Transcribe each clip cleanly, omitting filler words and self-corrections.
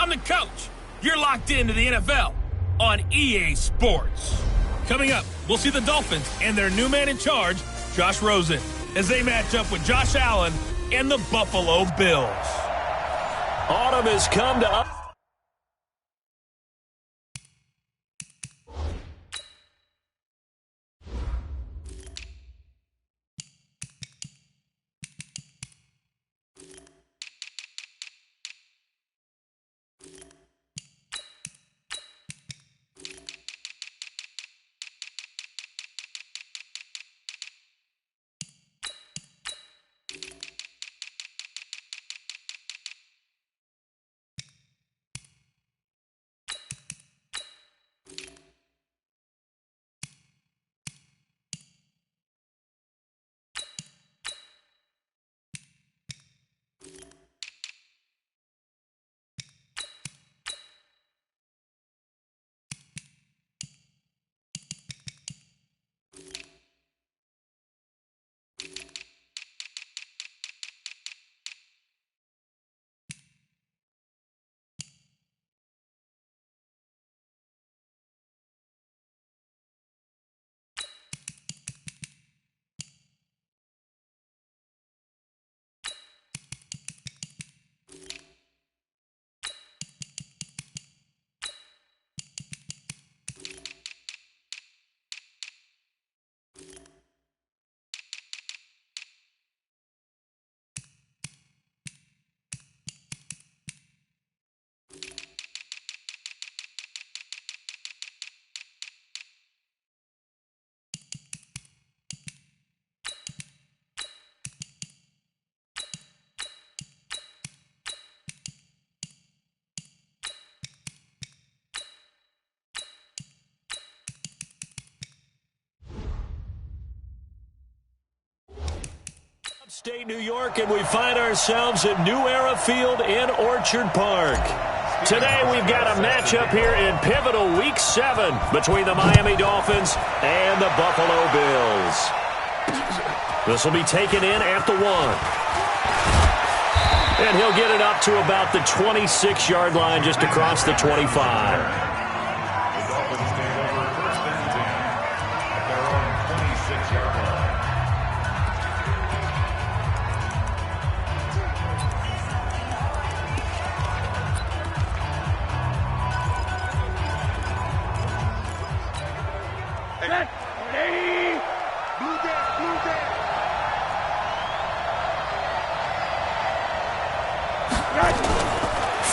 I'm the coach. You're locked into the NFL on EA Sports. Coming up, we'll see the Dolphins and their new man in charge, Josh Rosen, as they match up with Josh Allen and the Buffalo Bills. Autumn has come to us. Upstate New York, and we find ourselves at New Era Field in Orchard Park. Today we've got a matchup here in pivotal Week 7 between the Miami Dolphins and the Buffalo Bills. This will be taken in at the 1. And he'll get it up to about the 26-yard line, just across the 25.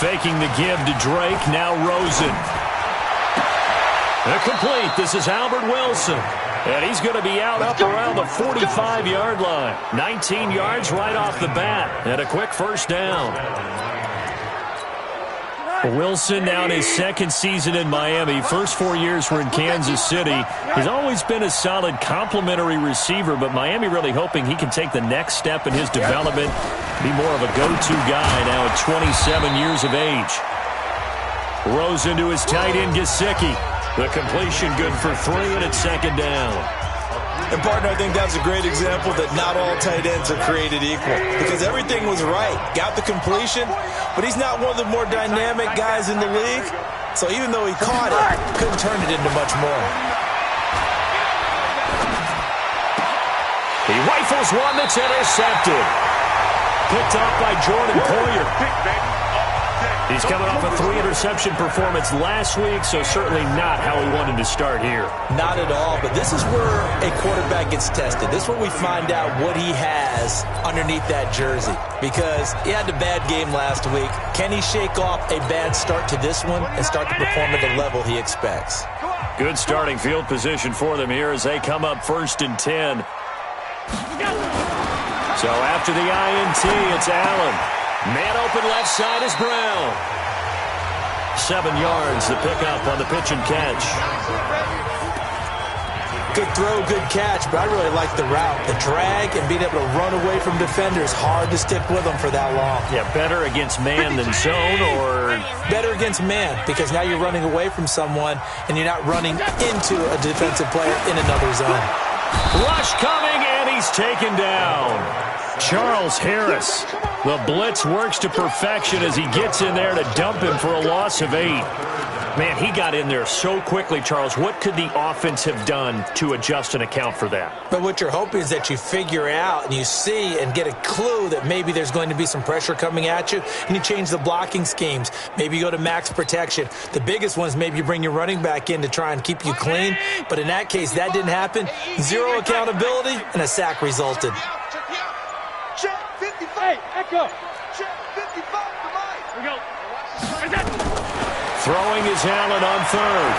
Faking the give to Drake, now Rosen. Complete. This is Albert Wilson. And he's going to be out up around the 45-yard line. 19 yards right off the bat. And a quick first down. Wilson now in his second season in Miami. First 4 years were in Kansas City. He's always been a solid complementary receiver, but Miami really hoping he can take the next step in his development, be more of a go-to guy now at 27 years of age. Rosen to his tight end, Gesicki. The completion good for 3, and it's second down. And, partner, I think that's a great example that not all tight ends are created equal, because everything was right. Got the completion, but he's not one of the more dynamic guys in the league. So even though he caught it, couldn't turn it into much more. He rifles one that's intercepted. Picked off by Jordan Poyer. He's coming off a 3-interception performance last week, so certainly not how he wanted to start here. Not at all, but this is where a quarterback gets tested. This is where we find out what he has underneath that jersey, because he had a bad game last week. Can he shake off a bad start to this one and start to perform at the level he expects? Good starting field position for them here as they come up 1st and 10. So after the INT, it's Allen. Man open left side is Brown. 7 yards, the pickup on the pitch and catch. Good throw, good catch, but I really like the route. The drag and being able to run away from defenders, hard to stick with them for that long. Yeah, better against man than zone, or? Better against man, because now you're running away from someone and you're not running into a defensive player in another zone. Rush coming, and he's taken down. Charles Harris. The blitz works to perfection as he gets in there to dump him for a loss of 8. Man, he got in there so quickly, Charles. What could the offense have done to adjust and account for that? But what you're hoping is that you figure out and you see and get a clue that maybe there's going to be some pressure coming at you, and you change the blocking schemes. Maybe you go to max protection. The biggest one is maybe you bring your running back in to try and keep you clean. But in that case, that didn't happen. 0 accountability, and a sack resulted. Check 55. Hey, Echo. Check 55 for Mike. Here we go. Throwing is Allen on third.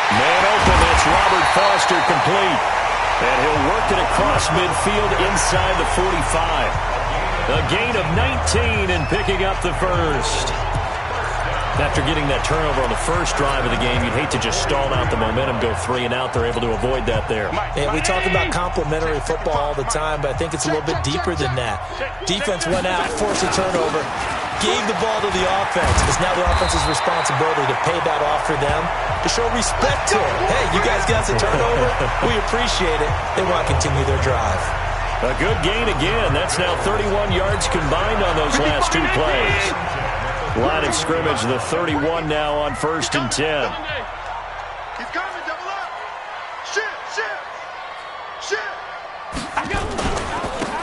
Man open, that's Robert Foster complete. And he'll work it across midfield inside the 45. A gain of 19 and picking up the first. After getting that turnover on the first drive of the game, you'd hate to just stall out the momentum, go 3 and out. They're able to avoid that there. And we talk about complementary football all the time, but I think it's a little bit deeper than that. Defense went out, forced a turnover, gave the ball to the offense. It's now the offense's responsibility to pay that off for them, to show respect to it. Hey, you guys got us a turnover. We appreciate it. They want to continue their drive. A good gain again. That's now 31 yards combined on those last 2 plays. Line of scrimmage, the 31 now on 1st and 10. He's coming, double up. Shit.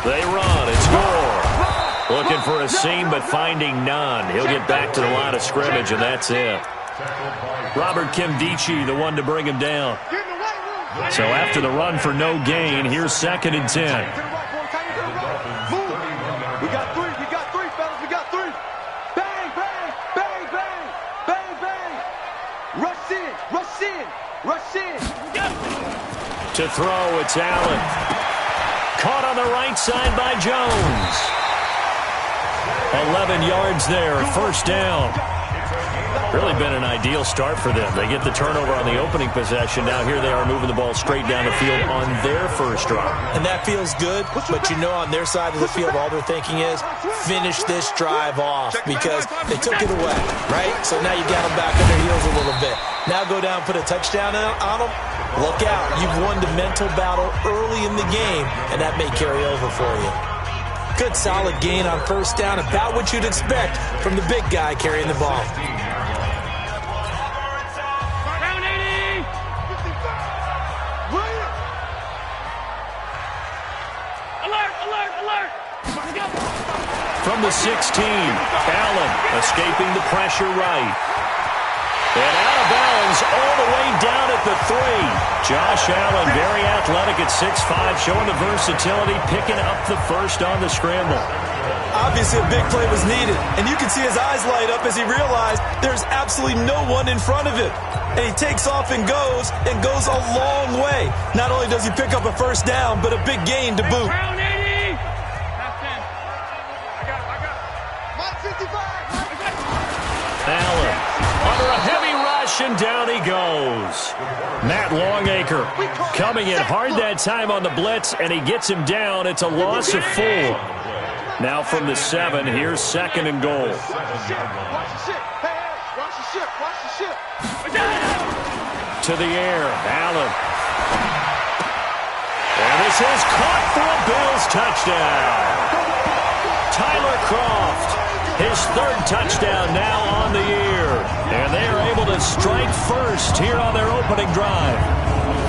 They run and score. Looking for a seam, but finding none. He'll get back to the line of scrimmage, and that's it. Robert Kimdichie, the one to bring him down. So after the run for no gain, here's 2nd and 10. We got three, fellas. We got 3. Bang, bang, bang, bang, bang, bang. Rush in. To throw, it's Allen. Caught on the right side by Jones. 11 yards there, 1st down. Really been an ideal start for them. They get the turnover on the opening possession. Now here they are moving the ball straight down the field on their first drive. And that feels good, but you know on their side of the field, all they're thinking is finish this drive off because they took it away, right? So now you got them back on their heels a little bit. Now go down, put a touchdown on them. Look out. You've won the mental battle early in the game, and that may carry over for you. Good solid gain on 1st down, about what you'd expect from the big guy carrying the ball. From the 16, Allen escaping the pressure right. And out of bounds all the way down at the 3. Josh Allen, very athletic at 6'5", showing the versatility, picking up the first on the scramble. Obviously, a big play was needed, and you can see his eyes light up as he realized there's absolutely no one in front of him. And he takes off and goes a long way. Not only does he pick up a 1st down, but a big gain to boot. Allen under a heavy rush, and down he goes. Matt Longacre coming in hard that time on the blitz, and he gets him down. It's a loss of 4. Now from the 7, here's 2nd and goal. To the air, Allen. And this is caught for a Bills touchdown. Tyler Kroft, his 3rd touchdown now on the year. And they are able to strike first here on their opening drive.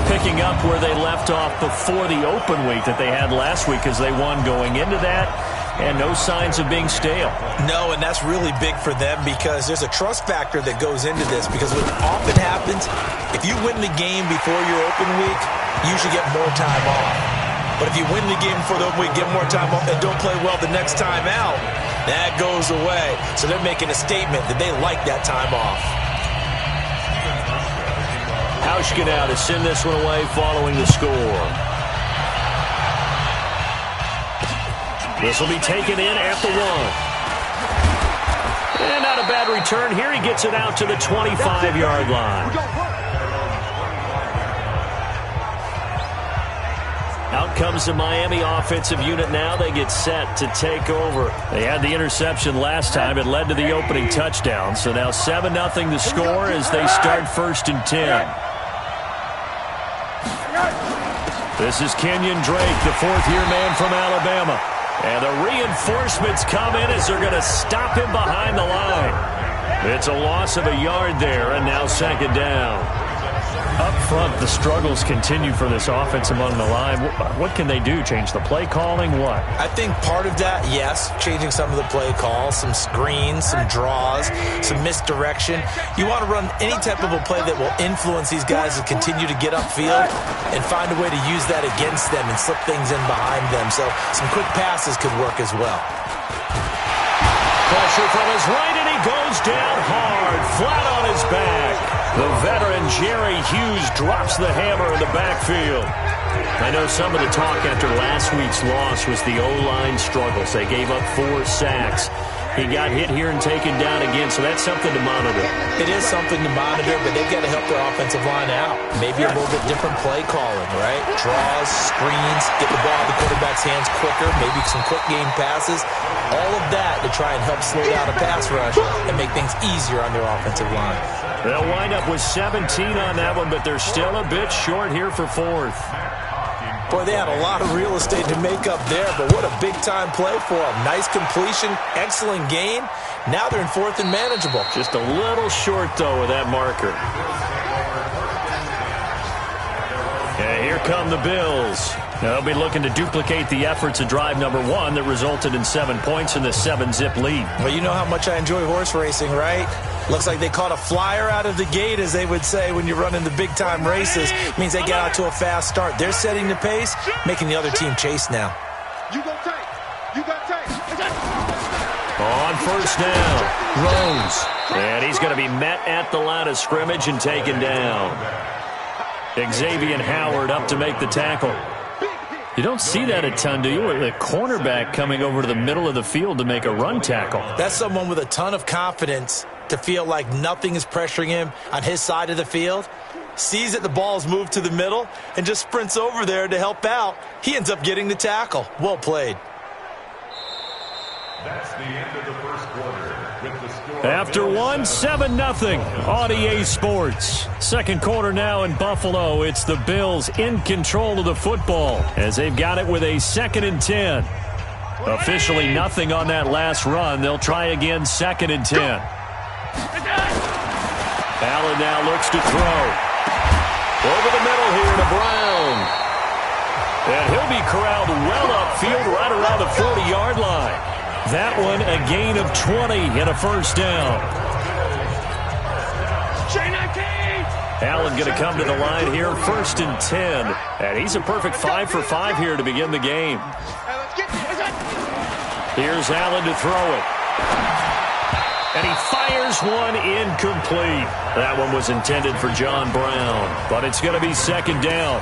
Picking up where they left off before the open week that they had last week as they won going into that. And no signs of being stale. No, and that's really big for them because there's a trust factor that goes into this. Because what often happens, if you win the game before your open week, you should get more time off. But if you win the game before the open week, get more time off, and don't play well the next time out, that goes away. So they're making a statement that they like that time off. Hauschka now to send this one away following the score. This will be taken in at the 1. And not a bad return here. He gets it out to the 25-yard line. Out comes the Miami offensive unit now. They get set to take over. They had the interception last time. It led to the opening touchdown. So now 7-0 the score as they start 1st and 10. This is Kenyon Drake, the fourth-year man from Alabama. And the reinforcements come in as they're going to stop him behind the line. It's a loss of a yard there, and now second down. Up front, the struggles continue for this offense among the line. What can they do? Change the play calling? What? I think part of that, yes, changing some of the play calls, some screens, some draws, some misdirection. You want to run any type of a play that will influence these guys to continue to get upfield and find a way to use that against them and slip things in behind them. So some quick passes could work as well. Pressure from his right, and he goes down hard, flat on his back. The veteran Jerry Hughes drops the hammer in the backfield. I know some of the talk after last week's loss was the O-line struggles. They gave up 4 sacks. He got hit here and taken down again, so that's something to monitor. It is something to monitor, but they've got to help their offensive line out. Maybe a little bit different play calling, right? Draws, screens, get the ball in the quarterback's hands quicker, maybe some quick game passes. All of that to try and help slow down a pass rush and make things easier on their offensive line. They'll wind up with 17 on that one, but they're still a bit short here for fourth. Boy, they had a lot of real estate to make up there, but what a big-time play for them. Nice completion, excellent gain. Now they're in fourth and manageable. Just a little short, though, with that marker. And here come the Bills. Now they'll be looking to duplicate the efforts of drive number 1 that resulted in 7 points in the 7-zip lead. Well, you know how much I enjoy horse racing, right? Looks like they caught a flyer out of the gate, as they would say when you're running the big-time races. It means they get out to a fast start. They're setting the pace, making the other team chase now. You go take. You got take. On first down, Rose. And he's going to be met at the line of scrimmage and taken down. Xavier Howard up to make the tackle. You don't see that a ton, do you? The cornerback coming over to the middle of the field to make a run tackle. That's someone with a ton of confidence to feel like nothing is pressuring him on his side of the field. Sees that the ball is moved to the middle and just sprints over there to help out. He ends up getting the tackle. Well played. That's the end of the first quarter. With the score After 7-0 on EA Sports. Second quarter now in Buffalo. It's the Bills in control of the football as they've got it with a 2nd and 10. Officially nothing on that last run. They'll try again 2nd and 10. Allen now looks to throw. Over the middle here to Brown. And he'll be corralled well upfield right around the 40-yard line. That one a gain of 20 and a first down. Allen going to come to the line here, 1st and 10. And he's a perfect 5 for 5 here to begin the game. Here's Allen to throw it. And he fires one incomplete. That one was intended for John Brown, but it's going to be 2nd down.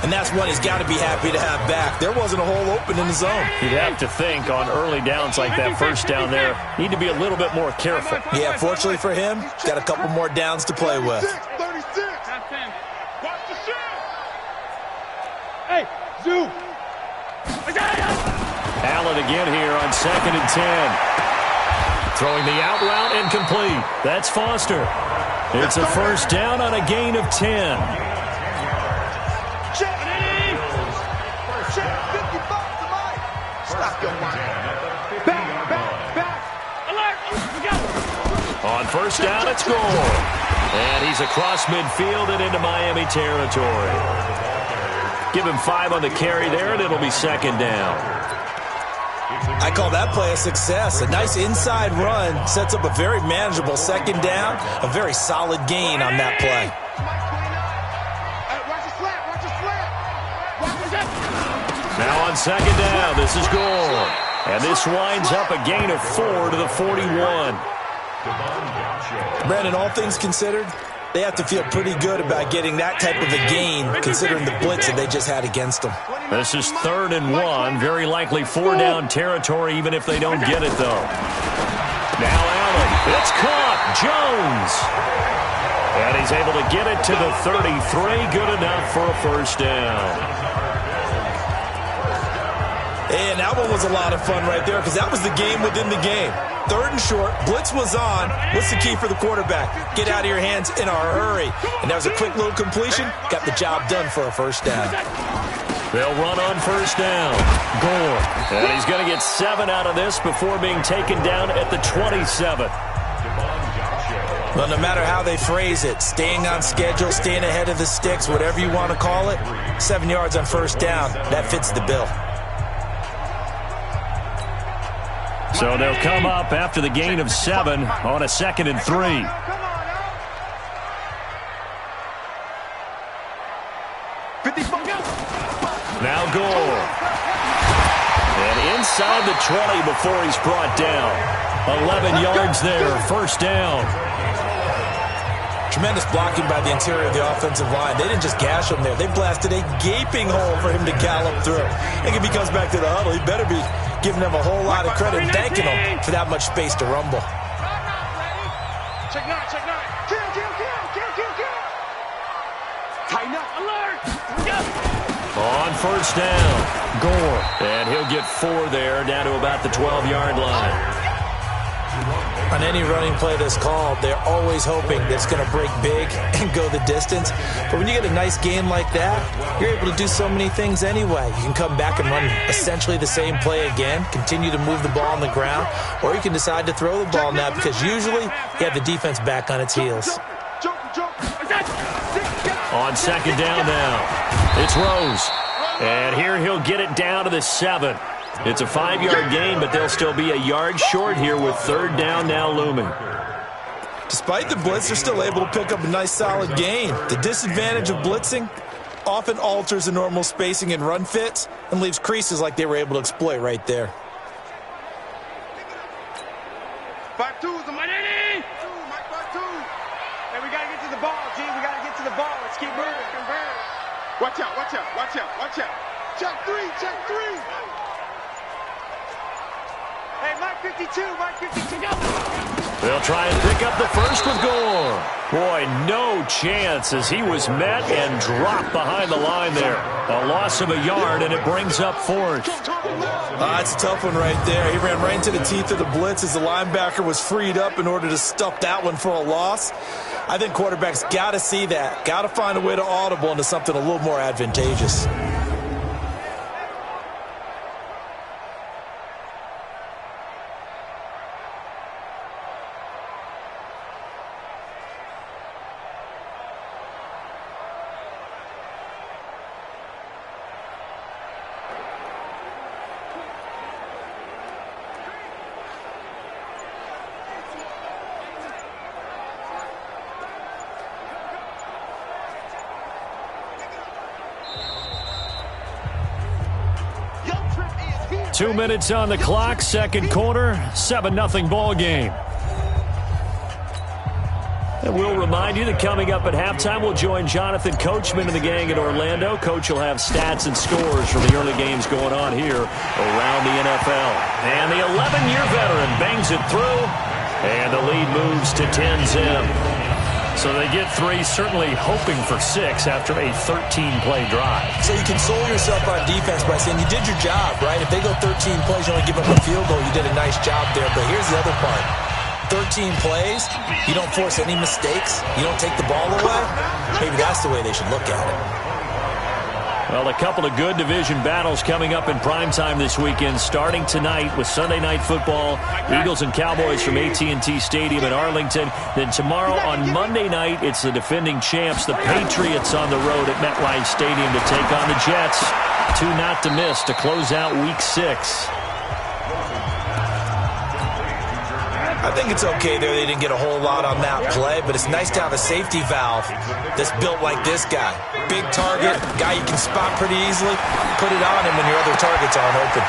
And that's one he's got to be happy to have back. There wasn't a hole open in the zone. You'd have to think on early downs like that first down there, need to be a little bit more careful. Yeah, fortunately for him, got a couple more downs to play with. 36. Watch the shot. Hey, Zoo. Allen again here on 2nd and 10. Throwing the out route and complete. That's Foster. It's a first down on a gain of 10. On first down, it's goal. And he's across midfield and into Miami territory. Give him 5 on the carry there, and it'll be 2nd down. I call that play a success. A nice inside run sets up a very manageable 2nd down. A very solid gain on that play. Now on 2nd down, this is goal. And this winds up a gain of 4 to the 41. Brandon, all things considered, they have to feel pretty good about getting that type of a gain considering the blitz that they just had against them. This is 3rd and 1. Very likely 4-down territory even if they don't get it, though. Now Allen. It's caught. Jones. And he's able to get it to the 33. Good enough for a first down. And that one was a lot of fun right there because that was the game within the game. 3rd and short, blitz was on. What's the key for the quarterback? Get out of your hands in a hurry. And that was a quick little completion. Got the job done for a first down. They'll run on first down. Gore. And he's going to get 7 out of this before being taken down at the 27. Well, no matter how they phrase it, staying on schedule, staying ahead of the sticks, whatever you want to call it, 7 yards on first down, that fits the bill. So they'll come up after the gain of 7 on a 2nd and 3. Now Gore. And inside the 20 before he's brought down. 11 yards there, first down. Tremendous blocking by the interior of the offensive line. They didn't just gash him there. They blasted a gaping hole for him to gallop through. I think if he comes back to the huddle, he better be giving them a whole lot of credit and thanking them for that much space to rumble. Check 9, check 9. Kill. Tighten up. Alert. On first down, Gore. And he'll get 4 there, down to about the 12-yard line. On any running play that's called, they're always hoping that it's going to break big and go the distance. But when you get a nice game like that, you're able to do so many things anyway. You can come back and run essentially the same play again, continue to move the ball on the ground, or you can decide to throw the ball now because usually you have the defense back on its heels. On second down now, it's Rose. And here he'll get it down to the 7. It's a 5-yard gain, but they'll still be a yard short here with third down now looming. Despite the blitz, they're still able to pick up a nice solid gain. The disadvantage of blitzing often alters the normal spacing and run fits and leaves creases like they were able to exploit right there. 5-2's a money. Mike 5-2. Hey, we got to get to the ball, G. We got to get to the ball. Let's keep moving. Watch out. Check 3. Hey, Mike 52, go! They'll try and pick up the first with Gore. Boy, no chance as he was met and dropped behind the line there. A loss of a yard, and it brings up 4th. That's a tough one right there. He ran right into the teeth of the blitz as the linebacker was freed up in order to stuff that one for a loss. I think quarterbacks got to see that. Got to find a way to audible into something a little more advantageous. Two minutes on the clock, second quarter, 7-0 ball game. And we'll remind you that coming up at halftime, we'll join Jonathan Coachman and the gang in Orlando. Coach will have stats and scores from the early games going on here around the NFL. And the 11-year veteran bangs it through, and the lead moves to 10-0. So they get 3, certainly hoping for 6 after a 13-play drive. So you console yourself on defense by saying you did your job, right? If they go 13 plays, you only give up a field goal, you did a nice job there. But here's the other part. 13 plays, you don't force any mistakes, you don't take the ball away. Maybe that's the way they should look at it. Well, a couple of good division battles coming up in primetime this weekend, starting tonight with Sunday Night Football, Eagles and Cowboys from AT&T Stadium in Arlington. Then tomorrow on Monday night, it's the defending champs, the Patriots, on the road at MetLife Stadium to take on the Jets. 2 not to miss to close out Week 6. I think it's okay there. They didn't get a whole lot on that play, but it's nice to have a safety valve that's built like this guy. Big target, guy you can spot pretty easily. Put it on him when your other targets aren't open.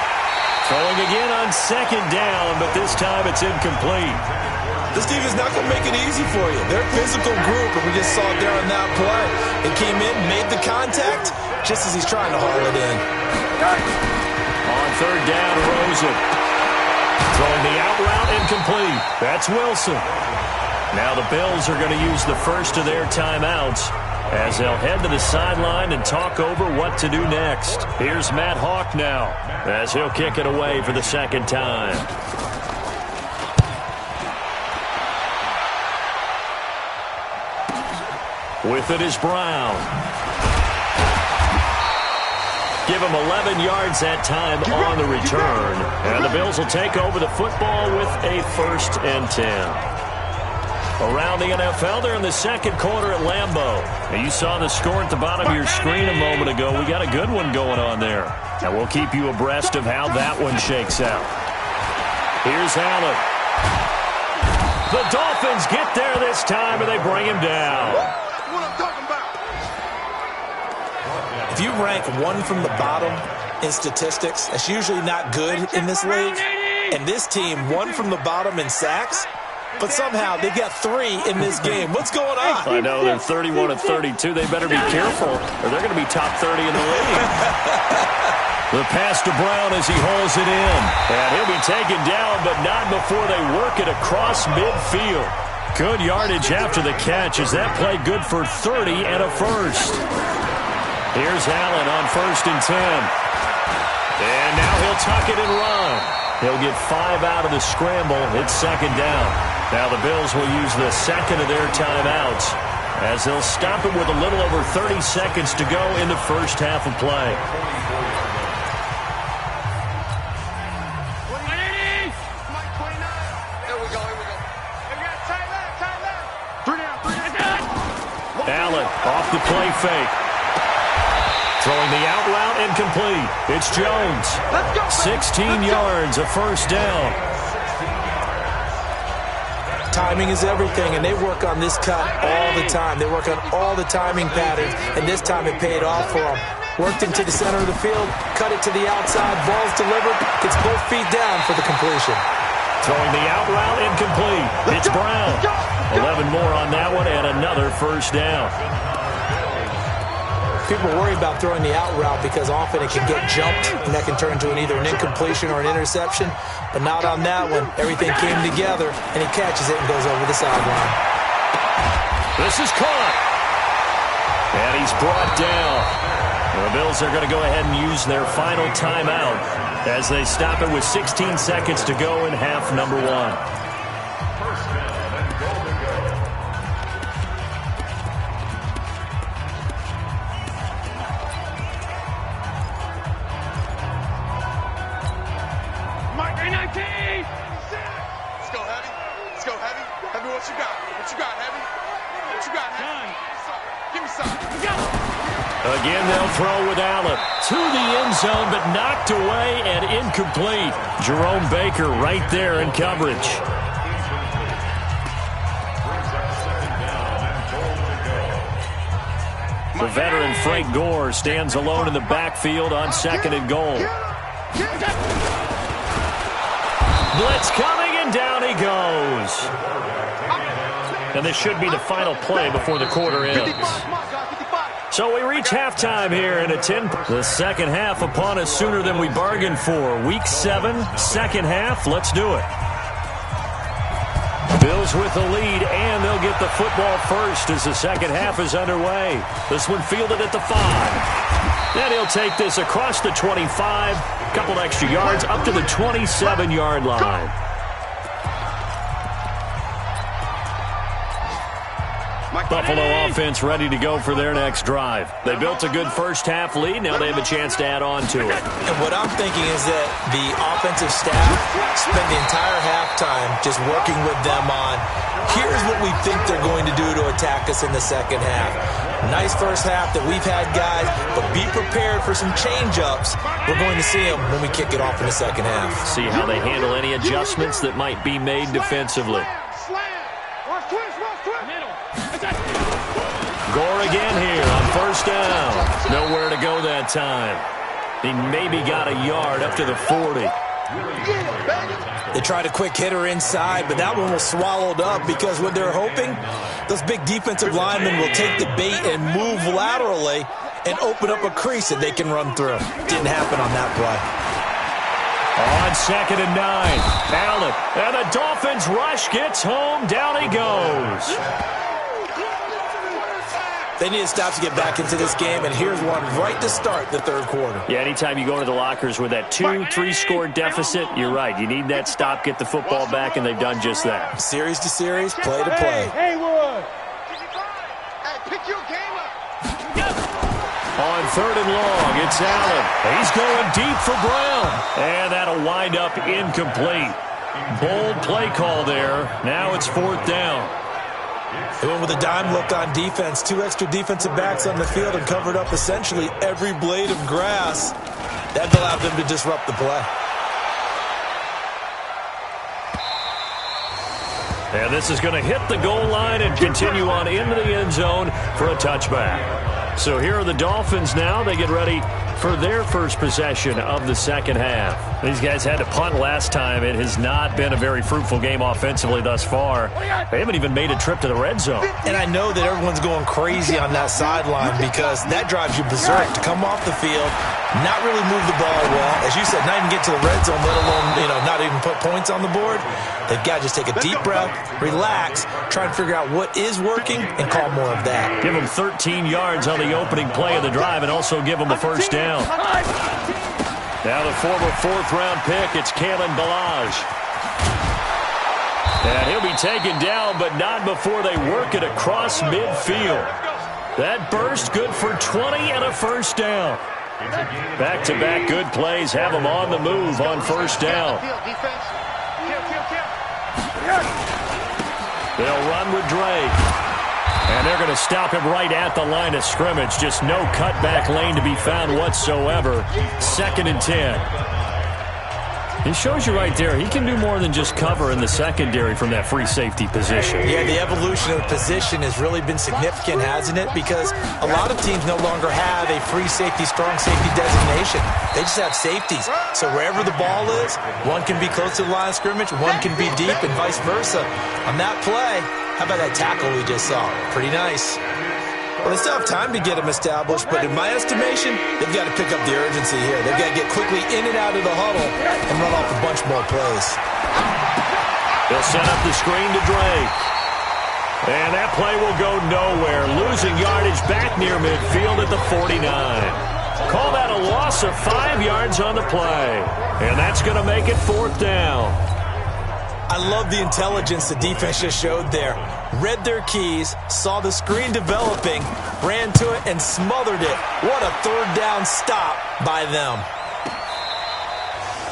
Throwing again on second down, but this time it's incomplete. This team is not going to make it easy for you. They're a physical group, and we just saw it there on that play. They came in, made the contact, just as he's trying to haul it in. On third down, Rosen. Throwing the out route, incomplete. That's Wilson. Now the Bills are going to use the first of their timeouts as they'll head to the sideline and talk over what to do next. Here's Matt Hawk now as he'll kick it away for the second time. With it is Brown. Give him 11 yards that time on the return. And the Bills will take over the football with a 1st and 10. Around the NFL, they're in the second quarter at Lambeau. Now, you saw the score at the bottom of your screen a moment ago. We got a good one going on there. And we'll keep you abreast of how that one shakes out. Here's Allen. The Dolphins get there this time, and they bring him down. What I'm talking about. If you rank one from the bottom in statistics, that's usually not good in this league. And this team, one from the bottom in sacks, but somehow they got 3 in this game. What's going on? I know, they're 31-32. They better be careful, or they're going to be top 30 in the league. The pass to Brown as he holds it in. And he'll be taken down, but not before they work it across midfield. Good yardage after the catch as that play good for 30 and a first. Here's Allen on 1st and 10. And now he'll tuck it and run. He'll get 5 out of the scramble. It's 2nd down. Now the Bills will use the second of their timeouts as they'll stop it with a little over 30 seconds to go in the first half of play. Allen off the play fake. Throwing the out route incomplete. It's Jones. 16 yards, a 1st down. Timing is everything, and they work on this cut all the time. They work on all the timing patterns, and this time it paid off for them. Worked into the center of the field, cut it to the outside, ball's delivered, gets both feet down for the completion. Throwing the out route incomplete. It's Brown. 11 more on that one, and another 1st down. People worry about throwing the out route because often it can get jumped, and that can turn into either an incompletion or an interception. But not on that one. Everything came together, and he catches it and goes over the sideline. This is caught. And he's brought down. The Bills are going to go ahead and use their final timeout as they stop it with 16 seconds to go in half number 1. Again, they'll throw with Allen. To the end zone, but knocked away and incomplete. Jerome Baker right there in coverage. The veteran Frank Gore stands alone in the backfield on 2nd and goal. Blitz coming, and down he goes. And this should be the final play before the quarter ends. So we reach halftime here in a 10. The second half upon us sooner than we bargained for. Week 7, second half. Let's do it. Bills with the lead, and they'll get the football first as the second half is underway. This one fielded at the 5. Then he'll take this across the 25. Couple extra yards up to the 27-yard line. Buffalo offense ready to go for their next drive. They built a good first half lead. Now they have a chance to add on to it. And what I'm thinking is that the offensive staff spent the entire halftime just working with them on, here's what we think they're going to do to attack us in the second half. Nice first half that we've had, guys, but be prepared for some change-ups. We're going to see them when we kick it off in the second half. See how they handle any adjustments that might be made defensively. Gore again here on 1st down. Nowhere to go that time. He maybe got a yard up to the 40. They tried a quick hitter inside, but that one was swallowed up because what they're hoping, those big defensive linemen will take the bait and move laterally and open up a crease that they can run through. Didn't happen on that play. On 2nd and 9, Allen, and the Dolphins rush gets home. Down he goes. They need to stop to get back into this game, and here's one right to start the third quarter. Yeah, anytime you go into the lockers with that 2-3 score deficit, you're right. You need that stop, get the football back, and they've done just that. Series to series, play to play. Haywood! Hey, pick your game up! On third and long. It's Allen. He's going deep for Brown. And that'll wind up incomplete. Bold play call there. Now it's fourth down. They went with a dime look on defense. 2 extra defensive backs on the field and covered up essentially every blade of grass. That allowed them to disrupt the play. And this is going to hit the goal line and continue on into the end zone for a touchback. So here are the Dolphins now. They get ready for their first possession of the second half. These guys had to punt last time. It has not been a very fruitful game offensively thus far. They haven't even made a trip to the red zone. And I know that everyone's going crazy on that sideline because that drives you berserk to come off the field, not really move the ball well. As you said, not even get to the red zone, let alone, not even put points on the board. They've got to just take a deep breath, relax, try and figure out what is working, and call more of that. Give them 13 yards on the opening play of the drive and also give them a first down. Now the former fourth-round pick, it's Kalen Ballage. And he'll be taken down, but not before they work it across midfield. That burst good for 20 and a first down. Back-to-back good plays have them on the move on first down. They'll run with Drake. And they're going to stop him right at the line of scrimmage. Just no cutback lane to be found whatsoever. 2nd and 10. He shows you right there, he can do more than just cover in the secondary from that free safety position. Yeah, the evolution of the position has really been significant, hasn't it? Because a lot of teams no longer have a free safety, strong safety designation. They just have safeties. So wherever the ball is, one can be close to the line of scrimmage, one can be deep, and vice versa. On that play, how about that tackle we just saw? Pretty nice. Well, they still have time to get him established, but in my estimation, they've got to pick up the urgency here. They've got to get quickly in and out of the huddle and run off a bunch more plays. They'll set up the screen to Drake. And that play will go nowhere. Losing yardage back near midfield at the 49. Call that a loss of 5 yards on the play. And that's going to make it fourth down. I love the intelligence the defense just showed there. Read their keys, saw the screen developing, ran to it, and smothered it. What a third down stop by them.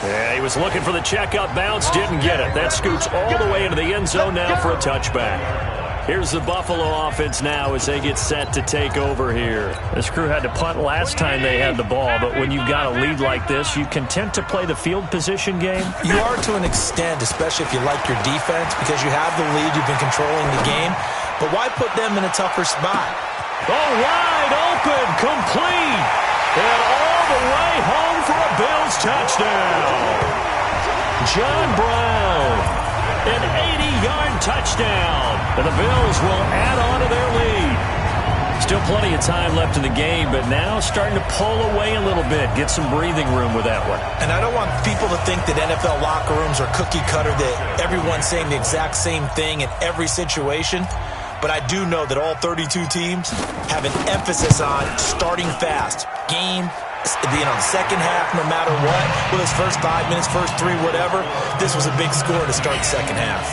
Yeah, he was looking for the checkup bounce, didn't get it. That scoots all the way into the end zone now for a touchback. Here's the Buffalo offense now as they get set to take over here. This crew had to punt last time they had the ball, but when you've got a lead like this, you content to play the field position game? You are to an extent, especially if you like your defense, because you have the lead, you've been controlling the game. But why put them in a tougher spot? Oh, wide open, complete, and all the way home for a Bills touchdown. John Brown. An 80-yard touchdown. And the Bills will add on to their lead. Still plenty of time left in the game, but now starting to pull away a little bit. Get some breathing room with that one. And I don't want people to think that NFL locker rooms are cookie cutter, that everyone's saying the exact same thing in every situation. But I do know that all 32 teams have an emphasis on starting fast. Game, the second half, no matter what, with his first 5 minutes, first 3, whatever, this was a big score to start the second half.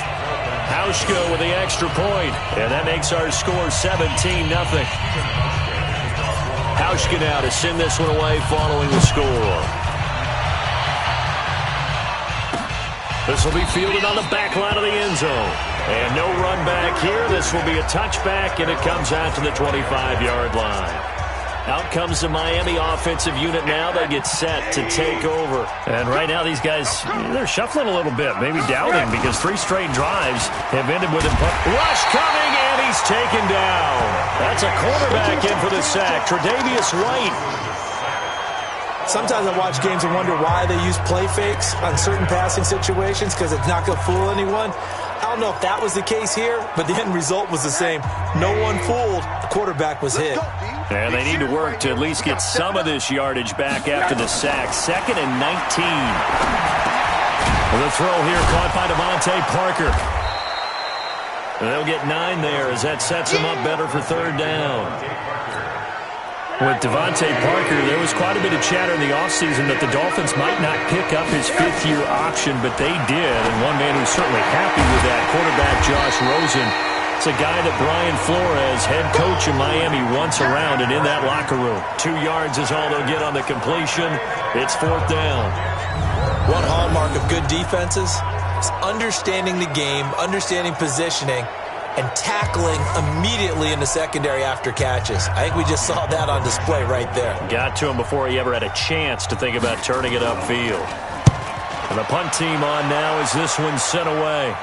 Hauschka with the extra point, and that makes our score 17-0. Hauschka now to send this one away following the score. This will be fielded on the back line of the end zone. And no run back here. This will be a touchback, and it comes out to the 25-yard line. Out comes the Miami offensive unit now. They get set to take over. And right now these guys, they're shuffling a little bit, maybe doubting, because 3 straight drives have ended with a rush coming, and he's taken down. That's a quarterback in for the sack, Tre'Davious White. Sometimes I watch games and wonder why they use play fakes on certain passing situations, because it's not going to fool anyone. I don't know if that was the case here, but the end result was the same. No one fooled. The quarterback was hit. And they need to work to at least get some of this yardage back after the sack. 2nd and 19. The throw here caught by Devontae Parker. And they'll get 9 there as that sets them up better for third down. With Devontae Parker, there was quite a bit of chatter in the offseason that the Dolphins might not pick up his 5th-year option, but they did. And one man who's certainly happy with that, quarterback Josh Rosen. It's a guy that Brian Flores, head coach of Miami, wants around and in that locker room. 2 yards is all they'll get on the completion. It's 4th down. One hallmark of good defenses is understanding the game, understanding positioning, and tackling immediately in the secondary after catches. I think we just saw that on display right there. Got to him before he ever had a chance to think about turning it upfield. And the punt team on now as this one's sent away.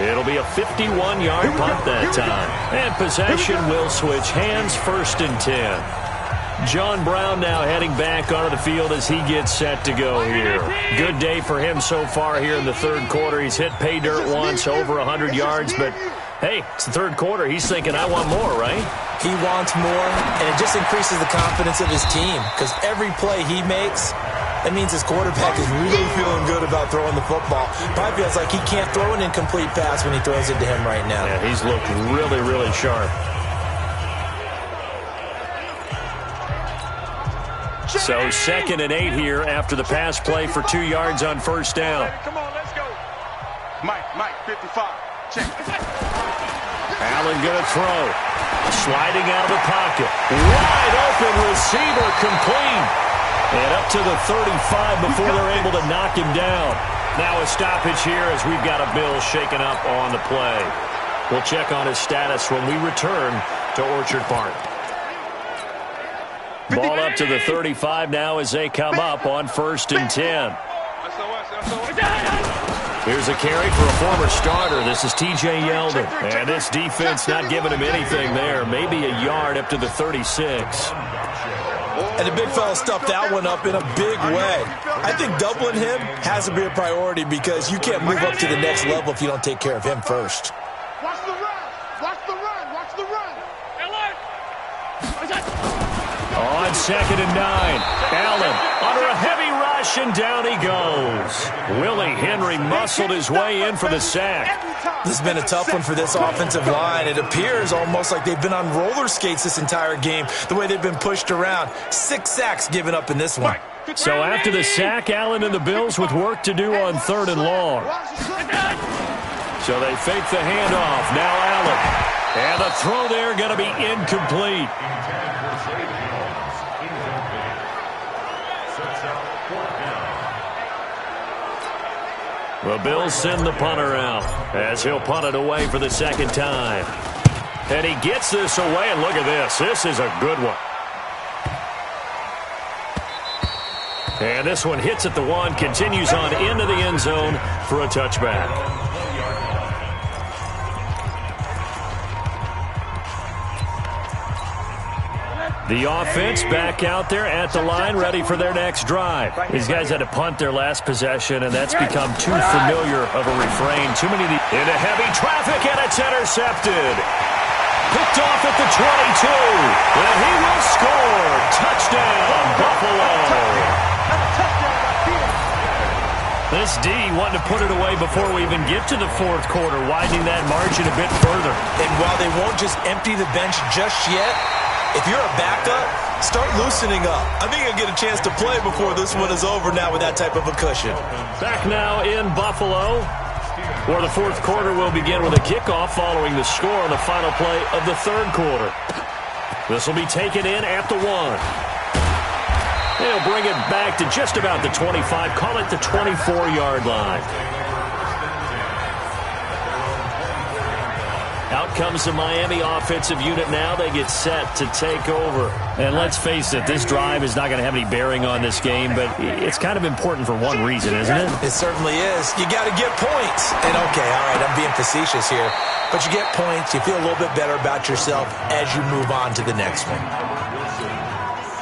It'll be a 51-yard punt that time. And possession will switch hands, 1st and 10. John Brown now heading back onto the field as he gets set to go here. Good day for him so far here in the 3rd quarter. He's hit pay dirt once, over 100 yards, but hey, it's the 3rd quarter. He's thinking, I want more, right? He wants more, and it just increases the confidence of his team because every play he makes, that means his quarterback is really feeling good about throwing the football. Probably feels like he can't throw an incomplete pass when he throws it to him right now. Yeah, he's looked really, really sharp. So 2nd and 8 here after the pass play for 2 yards on 1st down. Come on, let's go. Mike, 55. Check. Allen going to throw. Sliding out of the pocket. Wide open receiver complete. And up to the 35 before they're able to knock him down. Now a stoppage here as we've got a Bill shaken up on the play. We'll check on his status when we return to Orchard Park. Ball up to the 35 now as they come up on 1st and 10. Here's a carry for a former starter. This is T.J. Yeldon. And this defense not giving him anything there. Maybe a yard up to the 36. And the big fella stuffed that one up in a big way. I think doubling him has to be a priority because you can't move up to the next level if you don't take care of him first. Watch the run. Watch the run. Watch the run. On 2nd and 9. Allen under a heavy rush, and down he goes. Willie Henry muscled his way in for the sack. This has been a tough one for this offensive line. It appears almost like they've been on roller skates this entire game, the way they've been pushed around. 6 sacks given up in this one. So after the sack, Allen and the Bills with work to do on 3rd and long. So they fake the handoff. Now Allen. And the throw there going to be incomplete. The Bills send the punter out as he'll punt it away for the 2nd time. And he gets this away, and look at this. This is a good one. And this one hits at the 1, continues on into the end zone for a touchback. The offense back out there at the line, ready for their next drive. These guys had to punt their last possession, and that's become too familiar of a refrain. Too many into heavy traffic, and it's intercepted. Picked off at the 22, and he will score. Touchdown, Buffalo. This D wanting to put it away before we even get to the 4th quarter, widening that margin a bit further. And while they won't just empty the bench just yet, if you're a backup, start loosening up. I think you'll get a chance to play before this one is over now with that type of a cushion. Back now in Buffalo, where the 4th quarter will begin with a kickoff following the score on the final play of the 3rd quarter. This will be taken in at the 1. They'll bring it back to just about the 25, call it the 24-yard line. Out comes the Miami offensive unit now. They get set to take over. And let's face it, this drive is not going to have any bearing on this game, but it's kind of important for one reason, isn't it? It certainly is. You got to get points. And okay, all right, I'm being facetious here, but you get points, you feel a little bit better about yourself as you move on to the next one.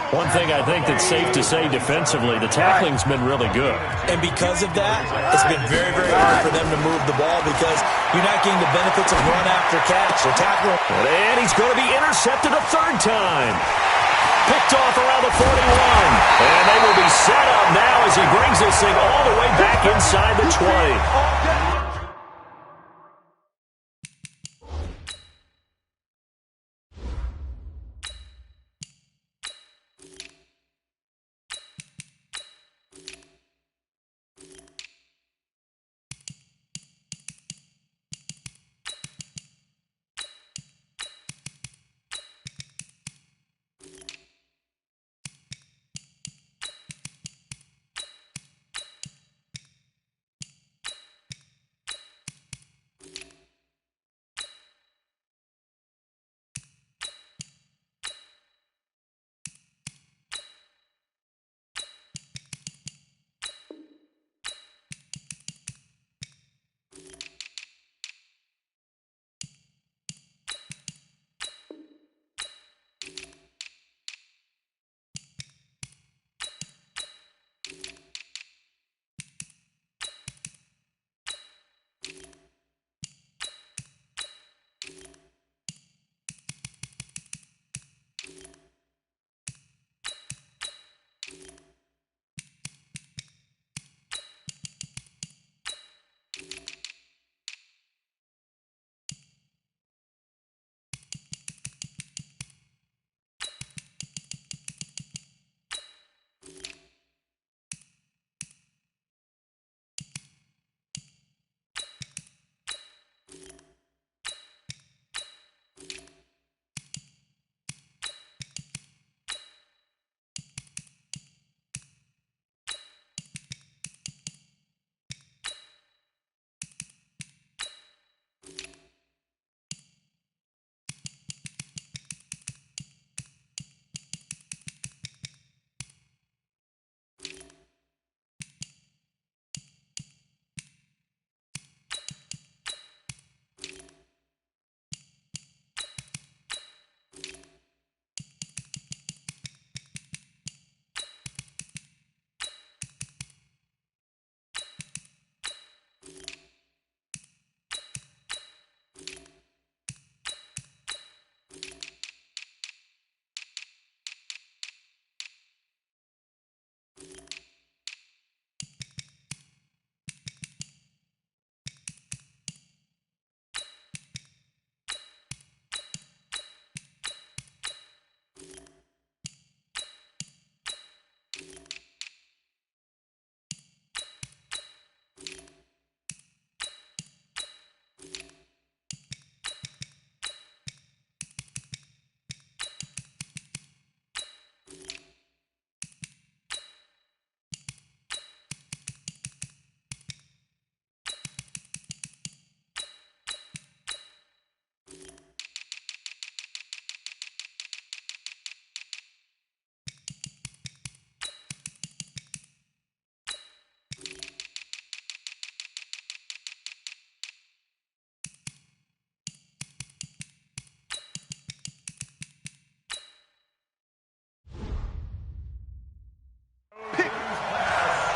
One thing I think that's safe to say defensively, the tackling's been really good. And because of that, it's been very, very hard for them to move the ball because you're not getting the benefits of run after catch. So tackle. And he's going to be intercepted a 3rd time. Picked off around the 41. And they will be set up now as he brings this thing all the way back inside the 20.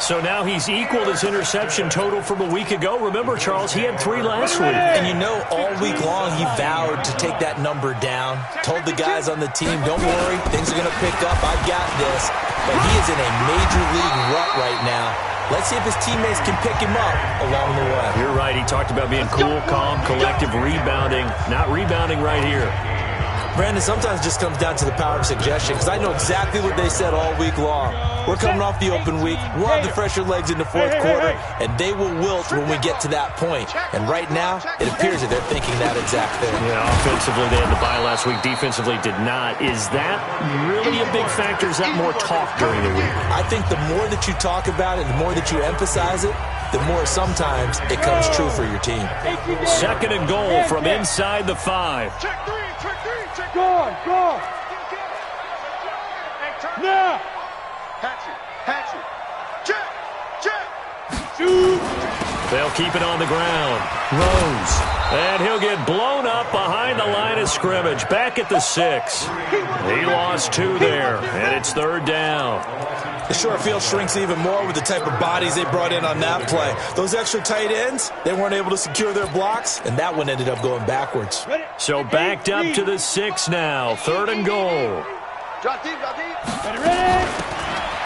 So now he's equaled his interception total from a week ago. Remember, Charles, he had 3 last week. And you know, all week long he vowed to take that number down. Told the guys on the team, don't worry, things are going to pick up. I got this. But he is in a major league rut right now. Let's see if his teammates can pick him up along the way. You're right. He talked about being cool, calm, collective, rebounding. Not rebounding right here. Brandon, sometimes it just comes down to the power of suggestion, because I know exactly what they said all week long. We're coming off the open week. We'll have the fresher legs in the fourth quarter, and they will wilt when we get to that point. And right now, it appears that they're thinking that exact thing. Yeah, offensively, they had the bye last week. Defensively, did not. Is that really a big factor? Is that more talk during the week? I think the more that you talk about it, the more that you emphasize it, the more sometimes it comes true for your team. 2nd and goal from inside the 5. Check 3, check 3, check. Go. Now. Hatch it. Check. Shoot. They'll keep it on the ground. Rose. And he'll get blown up behind the line of scrimmage. Back at the 6. He lost 2 there, and it's 3rd down. The short field shrinks even more with the type of bodies they brought in on that play. Those extra tight ends, they weren't able to secure their blocks, and that one ended up going backwards. So backed up to the 6 now. 3rd and goal. Drop deep. Ready?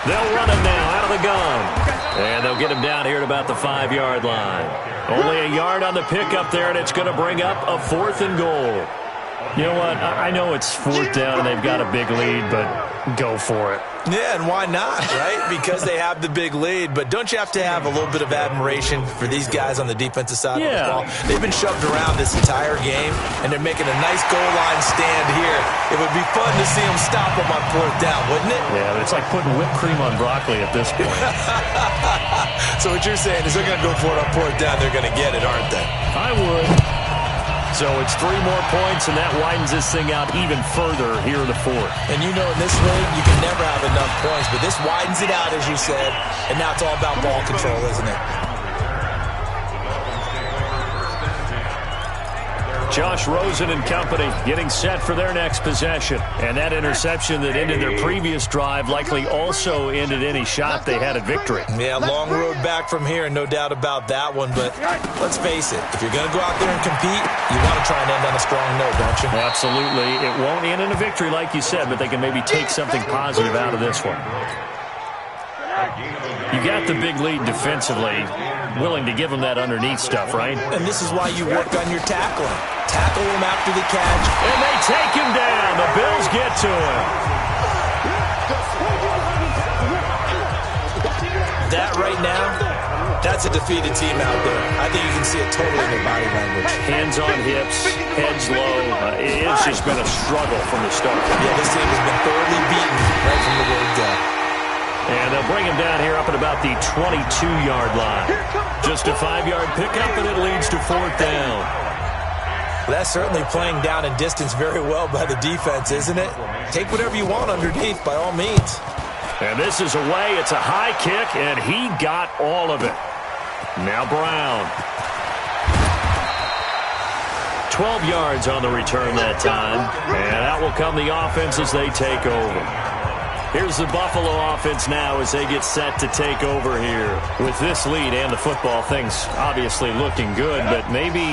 They'll run him now out of the gun. And they'll get him down here at about the 5-yard line. Only a yard on the pickup there, and it's going to bring up a 4th and goal. You know what? I know it's 4th down and they've got a big lead, but go for it. Yeah, and why not, right? Because they have the big lead. But don't you have to have a little bit of admiration for these guys on the defensive side of the ball? They've been shoved around this entire game, and they're making a nice goal line stand here. It would be fun to see them stop them on 4th down, wouldn't it? Yeah, but it's like putting whipped cream on broccoli at this point. So what you're saying is they're going to go for it on 4th down. They're going to get it, aren't they? I would. So it's 3 more points, and that widens this thing out even further here in the 4th. And you know in this league, you can never have enough points, but this widens it out, as you said, and now it's all about ball control, isn't it? Josh Rosen and company getting set for their next possession. And that interception that ended their previous drive likely also ended any shot they had at victory. Yeah, long road back from here, no doubt about that one. But let's face it, if you're going to go out there and compete, you want to try and end on a strong note, don't you? Absolutely. It won't end in a victory like you said, but they can maybe take something positive out of this one. You got the big lead defensively, willing to give them that underneath stuff, right? And this is why you work on your tackling. Tackle him after the catch. And they take him down. The Bills get to him. That right now, that's a defeated team out there. I think you can see it totally in their body language. Hands on hips, heads low. It's just been a struggle from the start. Yeah, this team has been thoroughly beaten right from the word go. And they'll bring him down here up at about the 22-yard line. Just a 5-yard pickup, and it leads to 4th down. That's certainly playing down in distance very well by the defense, isn't it? Take whatever you want underneath, by all means. And this is away. It's a high kick, and he got all of it. Now Brown. 12 yards on the return that time. And out will come the offense as they take over. Here's the Buffalo offense now as they get set to take over here. With this lead and the football, things obviously looking good, but maybe,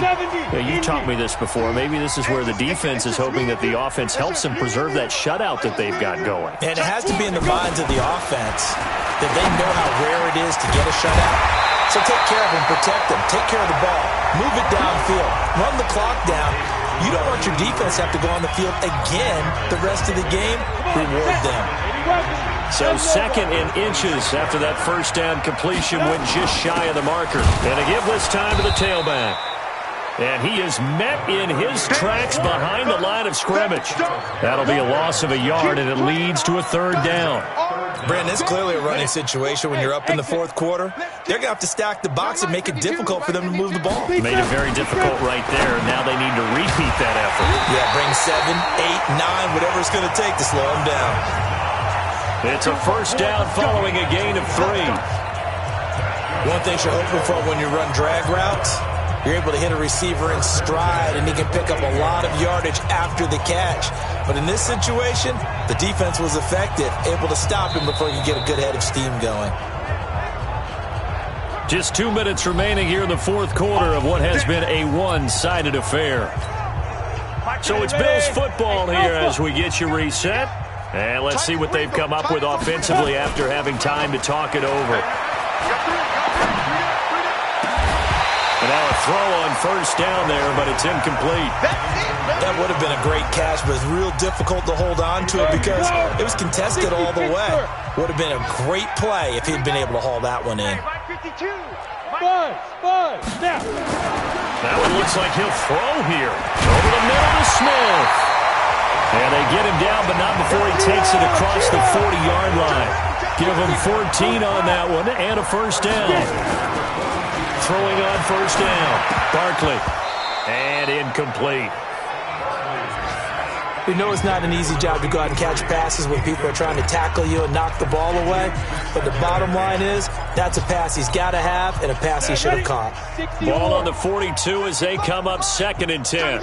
you taught me this before, maybe this is where the defense is hoping that the offense helps them preserve that shutout that they've got going. And it has to be in the minds of the offense that they know how rare it is to get a shutout. So take care of them, protect them, take care of the ball, move it downfield, run the clock down. You don't want your defense to have to go on the field again the rest of the game. Reward them. So 2nd and inches after that first down completion went just shy of the marker. And a give this time to the tailback. And he is met in his tracks behind the line of scrimmage. That'll be a loss of a yard, and it leads to a 3rd down. Brandon, it's clearly a running situation when you're up in the 4th quarter. They're going to have to stack the box and make it difficult for them to move the ball. Made it very difficult right there. Now they need to repeat that effort. Yeah, bring 7, 8, 9, whatever it's going to take to slow them down. It's a 1st down following a gain of 3. One thing you're hoping for when you run drag routes, you're able to hit a receiver in stride, and he can pick up a lot of yardage after the catch. But in this situation, the defense was effective, able to stop him before you get a good head of steam going. Just 2 minutes remaining here in the fourth quarter of what has been a one-sided affair. So it's Bills football here as we get you reset. And let's see what they've come up with offensively after having time to talk it over. And now a throw on first down there, but it's incomplete. That would have been a great catch, but it's real difficult to hold on to it because it was contested all the way. Would have been a great play if he'd been able to haul that one in. That one looks like he'll throw here. Over the middle to Smith. And they get him down, but not before he takes it across the 40-yard line. Give him 14 on that one and a first down. Throwing on first down. Barkley. And incomplete. We know it's not an easy job to go out and catch passes when people are trying to tackle you and knock the ball away. But the bottom line is, that's a pass he's got to have and a pass he should have caught. Ball on the 42 as they come up 2nd and 10.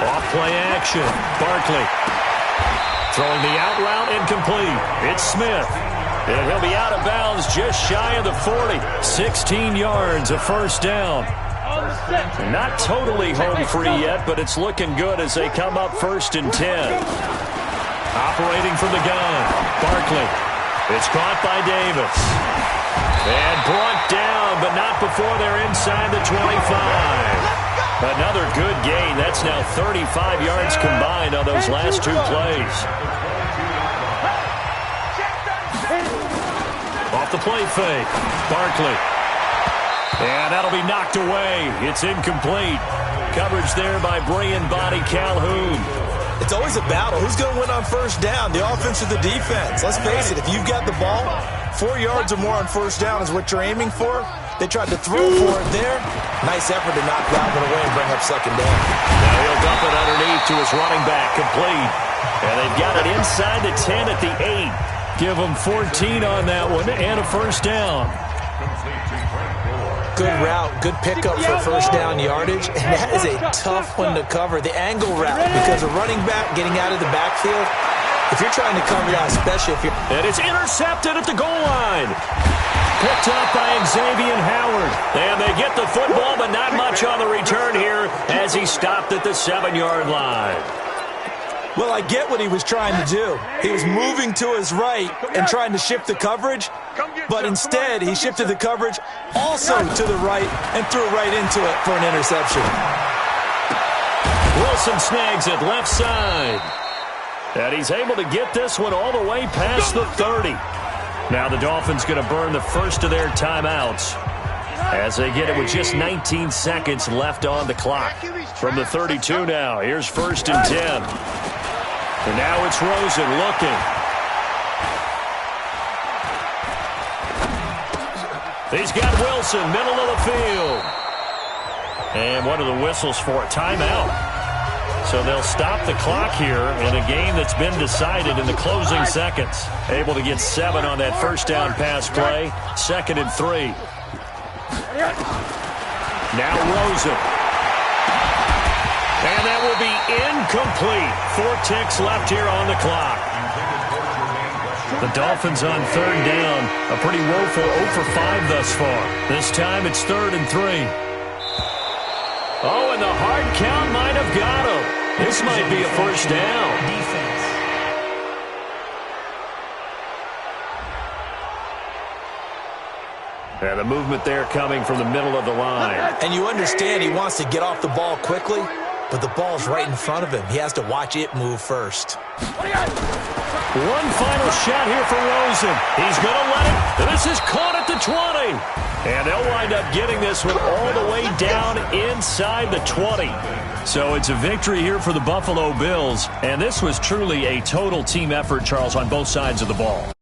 Off play action. Barkley. Throwing the out route incomplete. It's Smith. And he'll be out of bounds just shy of the 40. 16 yards, a first down. Not totally home free yet, but it's looking good as they come up 1st and 10. Operating from the gun. Barkley. It's caught by Davis. And brought down, but not before they're inside the 25. Another good gain. That's now 35 yards combined on those last 2 plays. Off the play fake. Barkley. And that'll be knocked away. It's incomplete. Coverage there by Brian Body Calhoun. It's always a battle. Who's going to win on first down, the offense or the defense? Let's face it, if you've got the ball, 4 yards or more on first down is what you're aiming for. They tried to throw for it there. Nice effort to knock that one away and bring up 2nd down. Now he'll dump it underneath to his running back, complete. And they've got it inside the 10 at the 8. Give them 14 on that one and a first down. Good route, good pickup for first down yardage, and that is a tough one to cover. The angle route, because a running back getting out of the backfield, if you're trying to cover that, especially if you're... And it's intercepted at the goal line. Picked up by Xavier Howard. And they get the football, but not much on the return here as he stopped at the 7-yard line. Well, I get what he was trying to do. He was moving to his right and trying to shift the coverage, but instead he shifted the coverage also to the right and threw right into it for an interception. Wilson snags it left side. And he's able to get this one all the way past the 30. Now the Dolphins going to burn the first of their timeouts as they get it with just 19 seconds left on the clock. From the 32 now, here's 1st and 10. And now it's Rosen looking. He's got Wilson, middle of the field. And one of the whistles for a timeout. So they'll stop the clock here in a game that's been decided in the closing seconds. Able to get 7 on that first down pass play. 2nd and 3. Now Rosen. And that will be incomplete. 4 ticks left here on the clock. The Dolphins on 3rd down. A pretty woeful 0 for 5 thus far. This time it's 3rd and 3. Oh, and the hard count might have got him. This might be a first down. And the movement there coming from the middle of the line. And you understand he wants to get off the ball quickly, but the ball's right in front of him. He has to watch it move first. One final shot here for Rosen. He's going to let it. This is caught at the 20. And they'll wind up getting this one all the way down inside the 20. So it's a victory here for the Buffalo Bills. And this was truly a total team effort, Charles, on both sides of the ball.